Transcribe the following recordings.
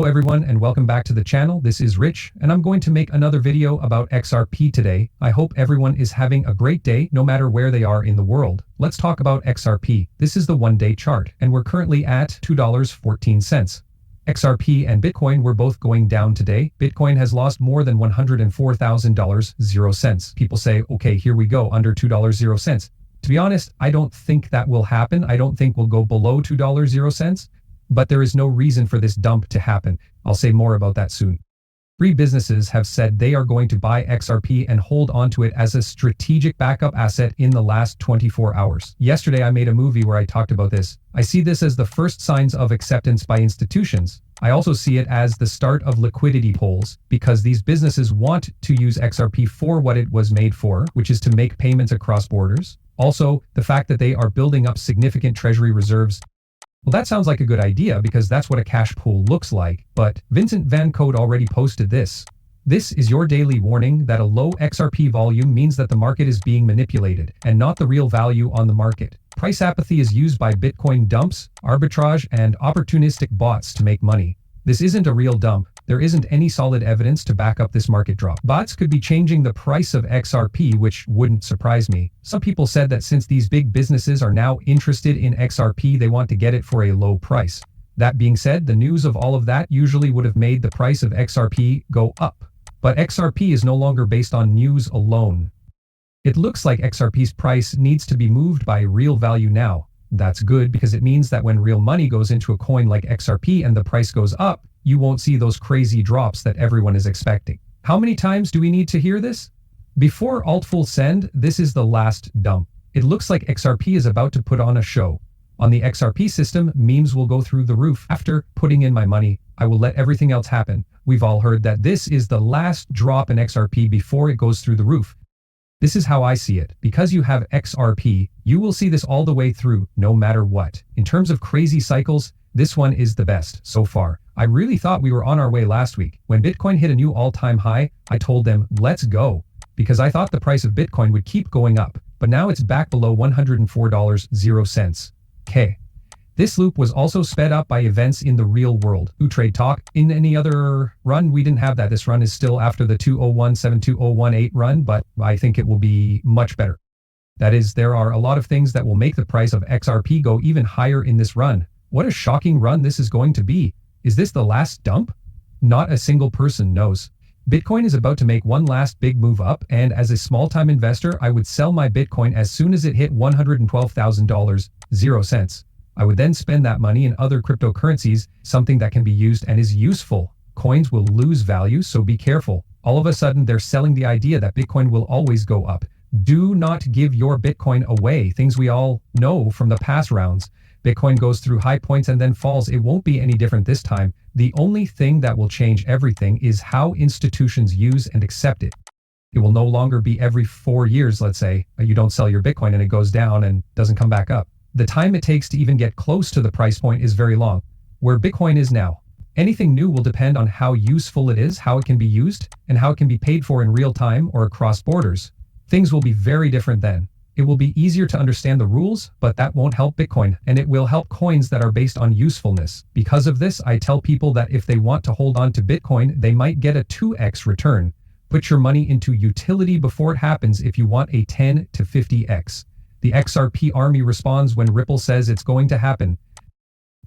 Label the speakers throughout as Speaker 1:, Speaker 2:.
Speaker 1: Hello everyone and welcome back to the channel. This is Rich and I'm going to make another video about XRP today. I hope everyone is having a great day no matter where they are in the world. Let's talk about XRP. This is the one-day chart and we're currently at $2.14. XRP and Bitcoin were both going down today. Bitcoin has lost more than $104,000, 0 cents. People say, okay, here we go, under $2, 0 cents. To be honest, I don't think that will happen. I don't think we'll go below $2, 0 cents. But there is no reason for this dump to happen. I'll say more about that soon. 3 businesses have said they are going to buy XRP and hold onto it as a strategic backup asset in the last 24 hours. Yesterday I made a movie where I talked about this. I see this as the first signs of acceptance by institutions. I also see it as the start of liquidity pools because these businesses want to use XRP for what it was made for, which is to make payments across borders. Also, the fact that they are building up significant treasury reserves. Well, that sounds like a good idea because that's what a cash pool looks like, but Vincent Van Code already posted this. This is your daily warning that a low XRP volume means that the market is being manipulated and not the real value on the market. Price apathy is used by Bitcoin dumps, arbitrage, and opportunistic bots to make money. This isn't a real dump. There isn't any solid evidence to back up this market drop. Bots could be changing the price of XRP, which wouldn't surprise me. Some people said that since these big businesses are now interested in XRP, they want to get it for a low price. That being said, the news of all of that usually would have made the price of XRP go up. But XRP is no longer based on news alone. It looks like XRP's price needs to be moved by real value now. That's good because it means that when real money goes into a coin like XRP and the price goes up, you won't see those crazy drops that everyone is expecting. How many times do we need to hear this? Before alt full send, this is the last dump. It looks like XRP is about to put on a show. On the XRP system, memes will go through the roof. After putting in my money, I will let everything else happen. We've all heard that this is the last drop in XRP before it goes through the roof. This is how I see it. Because you have XRP, you will see this all the way through, no matter what. In terms of crazy cycles, this one is the best so far. I really thought we were on our way last week. When Bitcoin hit a new all-time high, I told them, let's go, because I thought the price of Bitcoin would keep going up, but now it's back below $104, 0 cents. Okay. This loop was also sped up by events in the real world. Trade talk. In any other run, we didn't have that. This run is still after the 2017-2018 run, but I think it will be much better. That is, there are a lot of things that will make the price of XRP go even higher in this run. What a shocking run this is going to be. Is this the last dump? Not a single person knows. Bitcoin is about to make one last big move up, and as a small-time investor, I would sell my Bitcoin as soon as it hit $112,000, 0 cents. I would then spend that money in other cryptocurrencies, something that can be used and is useful. Coins will lose value, so be careful. All of a sudden, they're selling the idea that Bitcoin will always go up. Do not give your Bitcoin away. Things we all know from the past rounds. Bitcoin goes through high points and then falls. It won't be any different this time. The only thing that will change everything is how institutions use and accept it. It will no longer be every 4 years, let's say, you don't sell your Bitcoin and it goes down and doesn't come back up. The time it takes to even get close to the price point is very long. Where Bitcoin is now, anything new will depend on how useful it is, how it can be used, and how it can be paid for in real time or across borders. Things will be very different then. It will be easier to understand the rules, but that won't help Bitcoin, and it will help coins that are based on usefulness. Because of this, I tell people that if they want to hold on to Bitcoin, they might get a 2x return. Put your money into utility before it happens if you want a 10 to 50x. The XRP army responds when Ripple says it's going to happen.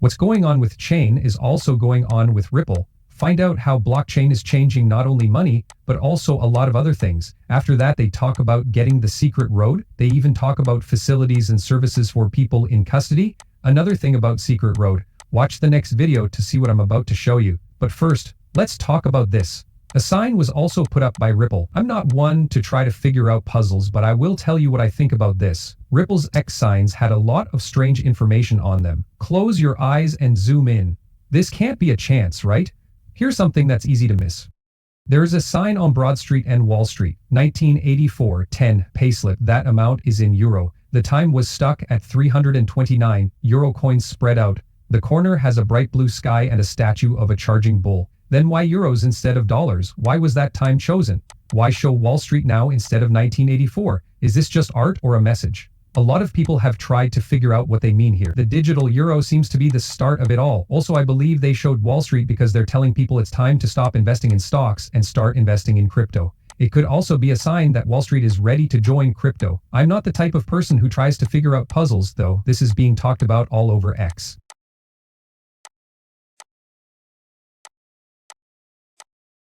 Speaker 1: What's going on with Chain is also going on with Ripple. Find out how blockchain is changing not only money, but also a lot of other things. After that, they talk about getting the secret road. They even talk about facilities and services for people in custody. Another thing about secret road. Watch the next video to see what I'm about to show you. But first, let's talk about this. A sign was also put up by Ripple. I'm not one to try to figure out puzzles, but I will tell you what I think about this. Ripple's X signs had a lot of strange information on them. Close your eyes and zoom in. This can't be a chance, right? Here's something that's easy to miss. There is a sign on Broad Street and Wall Street, 1984-10 payslip. That amount is in euro. The time was stuck at 329 euro coins spread out. The corner has a bright blue sky and a statue of a charging bull. Then why euros instead of dollars? Why was that time chosen? Why show Wall Street now instead of 1984? Is this just art or a message? A lot of people have tried to figure out what they mean here. The digital euro seems to be the start of it all. Also, I believe they showed Wall Street because they're telling people it's time to stop investing in stocks and start investing in crypto. It could also be a sign that Wall Street is ready to join crypto. I'm not the type of person who tries to figure out puzzles, though. This is being talked about all over X.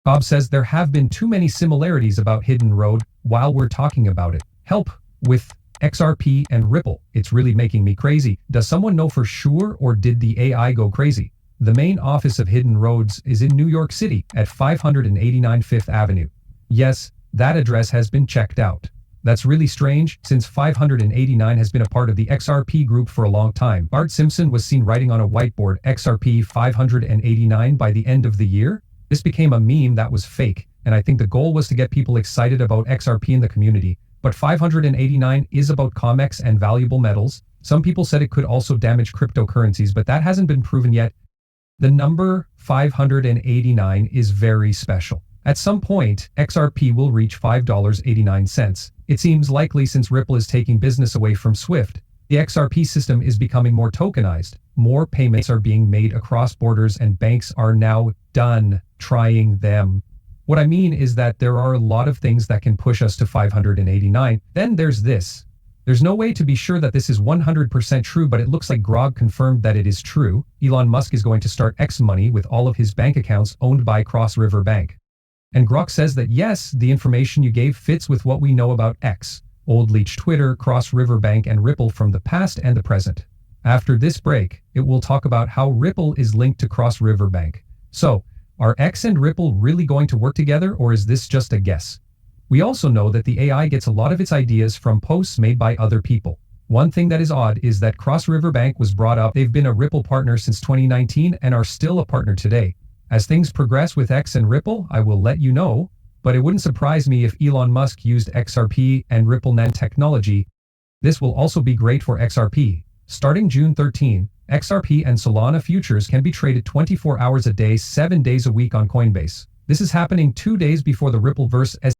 Speaker 1: Bob says there have been too many similarities about Hidden Road while we're talking about it. Help with XRP and Ripple. It's really making me crazy. Does someone know for sure, or did the AI go crazy? The main office of Hidden Roads is in New York City at 589 Fifth Avenue. Yes, that address has been checked out. That's really strange, since 589 has been a part of the XRP group for a long time. Bart Simpson was seen writing on a whiteboard XRP 589 by the end of the year. This became a meme that was fake, and I think the goal was to get people excited about XRP in the community. But 589 is about COMEX and valuable metals. Some people said it could also damage cryptocurrencies, but that hasn't been proven yet. The number 589 is very special. At some point, XRP will reach $5.89. It seems likely since Ripple is taking business away from Swift. The XRP system is becoming more tokenized. More payments are being made across borders, and banks are now done trying them. What I mean is that there are a lot of things that can push us to 589. Then there's this. There's no way to be sure that this is 100% true, but it looks like Grog confirmed that it is true. Elon Musk is going to start X Money with all of his bank accounts owned by Cross River Bank. And Grok says that yes, the information you gave fits with what we know about X, Old Leech Twitter, Cross River Bank, and Ripple from the past and the present. After this break, it will talk about how Ripple is linked to Cross River Bank. So, are X and Ripple really going to work together, or is this just a guess? We also know that the AI gets a lot of its ideas from posts made by other people. One thing that is odd is that Cross River Bank was brought up. They've been a Ripple partner since 2019 and are still a partner today. As things progress with X and Ripple, I will let you know, but it wouldn't surprise me if Elon Musk used XRP and Ripple nanotechnology. This will also be great for XRP. Starting June 13, XRP and Solana futures can be traded 24 hours a day, 7 days a week on Coinbase. This is happening 2 days before the Ripple vs.